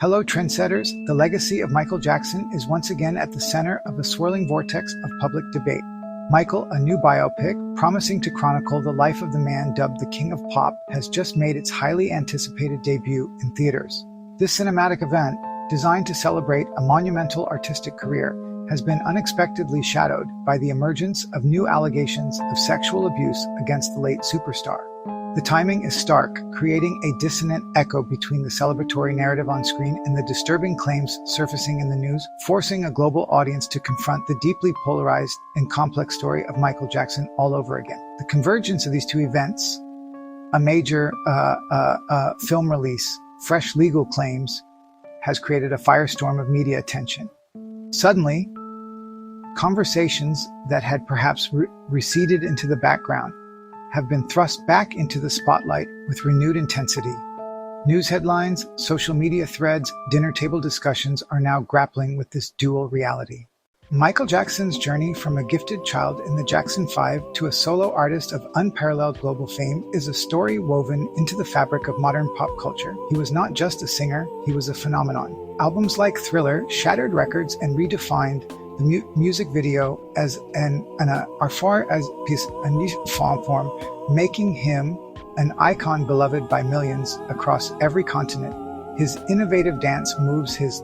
Hello, trendsetters. The legacy of Michael Jackson is once again at the center of a swirling vortex of public debate. Michael, a new biopic promising to chronicle the life of the man dubbed the King of Pop, has just made its highly anticipated debut in theaters. This cinematic event, designed to celebrate a monumental artistic career, has been unexpectedly shadowed by the emergence of new allegations of sexual abuse against the late superstar. The timing is stark, creating a dissonant echo between the celebratory narrative on screen and the disturbing claims surfacing in the news, forcing a global audience to confront the deeply polarized and complex story of Michael Jackson all over again. The convergence of these two events, a major film release, fresh legal claims, has created a firestorm of media attention. Suddenly, conversations that had perhaps receded into the background have been thrust back into the spotlight with renewed intensity. News headlines, social media threads, dinner table discussions are now grappling with this dual reality. Michael Jackson's journey from a gifted child in the Jackson 5 to a solo artist of unparalleled global fame is a story woven into the fabric of modern pop culture. He was not just a singer, he was a phenomenon. Albums like Thriller shattered records and redefined the music video as are far as a niche form, making him an icon beloved by millions across every continent. His innovative dance moves, his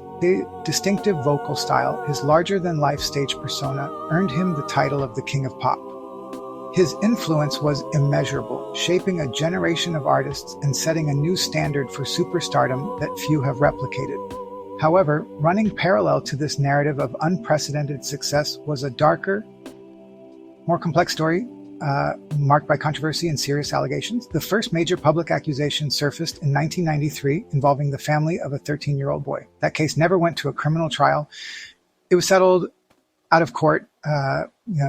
distinctive vocal style, his larger-than-life stage persona earned him the title of the King of Pop. His influence was immeasurable, shaping a generation of artists and setting a new standard for superstardom that few have replicated. However, running parallel to this narrative of unprecedented success was a darker, more complex story marked by controversy and serious allegations. The first major public accusation surfaced in 1993 involving the family of a 13-year-old boy. That case never went to a criminal trial. It was settled out of court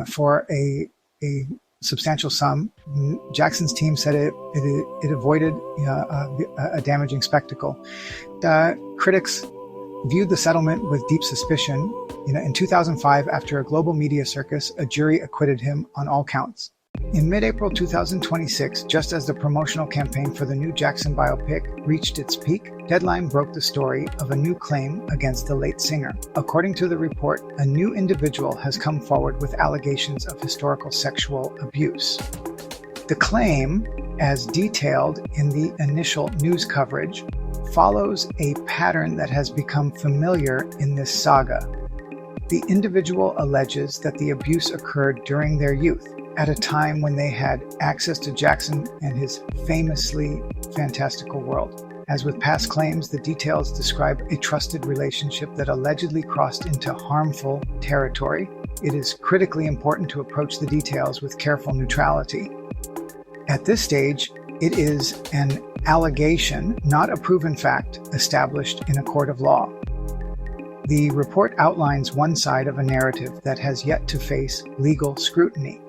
for a substantial sum. Jackson's team said it avoided a damaging spectacle. Critics viewed the settlement with deep suspicion. In 2005, after a global media circus, a jury acquitted him on all counts. In mid-April 2026, just as the promotional campaign for the new Jackson biopic reached its peak, Deadline broke the story of a new claim against the late singer. According to the report, a new individual has come forward with allegations of historical sexual abuse. The claim, as detailed in the initial news coverage, follows a pattern that has become familiar in this saga. The individual alleges that the abuse occurred during their youth, at a time when they had access to Jackson and his famously fantastical world. As with past claims, the details describe a trusted relationship that allegedly crossed into harmful territory. It is critically important to approach the details with careful neutrality. At this stage, it is an allegation, not a proven fact, established in a court of law. The report outlines one side of a narrative that has yet to face legal scrutiny.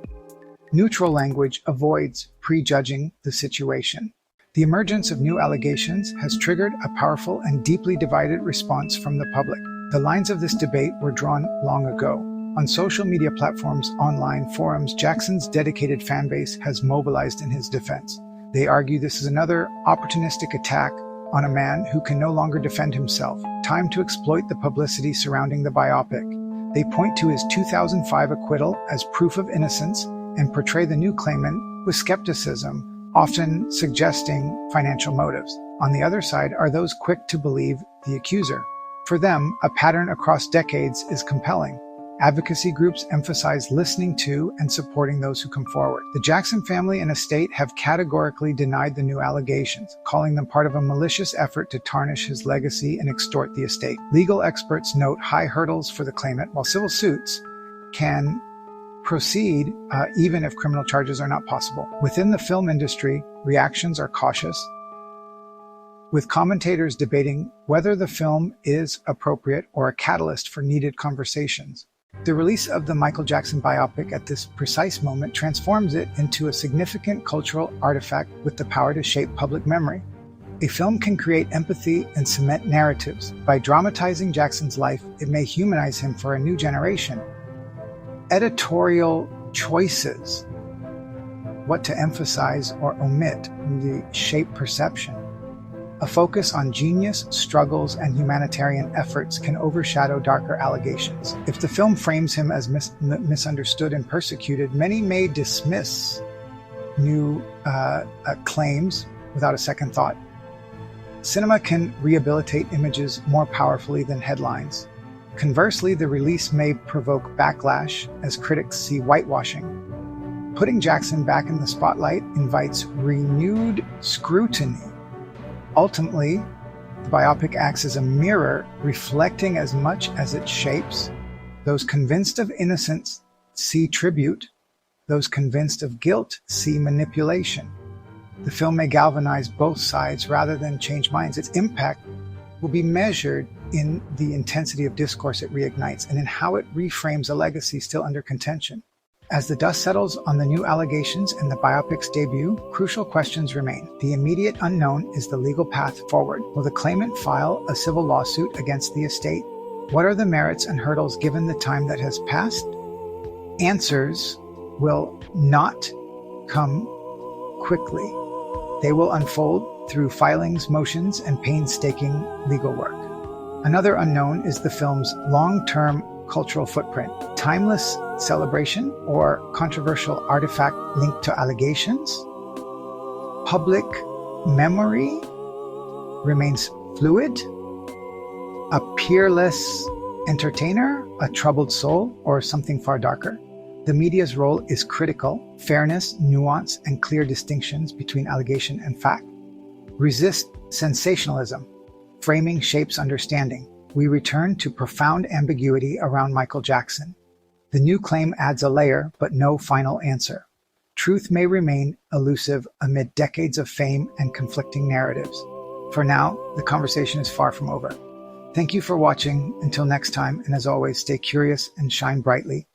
Neutral language avoids prejudging the situation. The emergence of new allegations has triggered a powerful and deeply divided response from the public. The lines of this debate were drawn long ago. On social media platforms, online forums, Jackson's dedicated fan base has mobilized in his defense. They argue this is another opportunistic attack on a man who can no longer defend himself. Time to exploit the publicity surrounding the biopic. They point to his 2005 acquittal as proof of innocence and portray the new claimant with skepticism, often suggesting financial motives. On the other side are those quick to believe the accuser. For them, a pattern across decades is compelling. Advocacy groups emphasize listening to and supporting those who come forward. The Jackson family and estate have categorically denied the new allegations, calling them part of a malicious effort to tarnish his legacy and extort the estate. Legal experts note high hurdles for the claimant, while civil suits can proceed even if criminal charges are not possible. Within the film industry, reactions are cautious, with commentators debating whether the film is appropriate or a catalyst for needed conversations. The release of the Michael Jackson biopic at this precise moment transforms it into a significant cultural artifact with the power to shape public memory. A film can create empathy and cement narratives. By dramatizing Jackson's life, it may humanize him for a new generation. Editorial choices, what to emphasize or omit, shape perception. A focus on genius, struggles, and humanitarian efforts can overshadow darker allegations. If the film frames him as misunderstood and persecuted, many may dismiss new claims without a second thought. Cinema can rehabilitate images more powerfully than headlines. Conversely, the release may provoke backlash as critics see whitewashing. Putting Jackson back in the spotlight invites renewed scrutiny. Ultimately, the biopic acts as a mirror, reflecting as much as it shapes. Those convinced of innocence see tribute. Those convinced of guilt see manipulation. The film may galvanize both sides rather than change minds. Its impact will be measured in the intensity of discourse it reignites and in how it reframes a legacy still under contention. As the dust settles on the new allegations and the biopic's debut, crucial questions remain. The immediate unknown is the legal path forward. Will the claimant file a civil lawsuit against the estate? What are the merits and hurdles given the time that has passed? Answers will not come quickly. They will unfold through filings, motions, and painstaking legal work. Another unknown is the film's long-term cultural footprint. Timeless celebration or controversial artifact linked to allegations? Public memory remains fluid? A peerless entertainer? A troubled soul? Or something far darker? The media's role is critical. Fairness, nuance, and clear distinctions between allegation and fact. Resist sensationalism. Framing shapes understanding. We return to profound ambiguity around Michael Jackson. The new claim adds a layer, but no final answer. Truth may remain elusive amid decades of fame and conflicting narratives. For now, the conversation is far from over. Thank you for watching. Until next time, and as always, stay curious and shine brightly.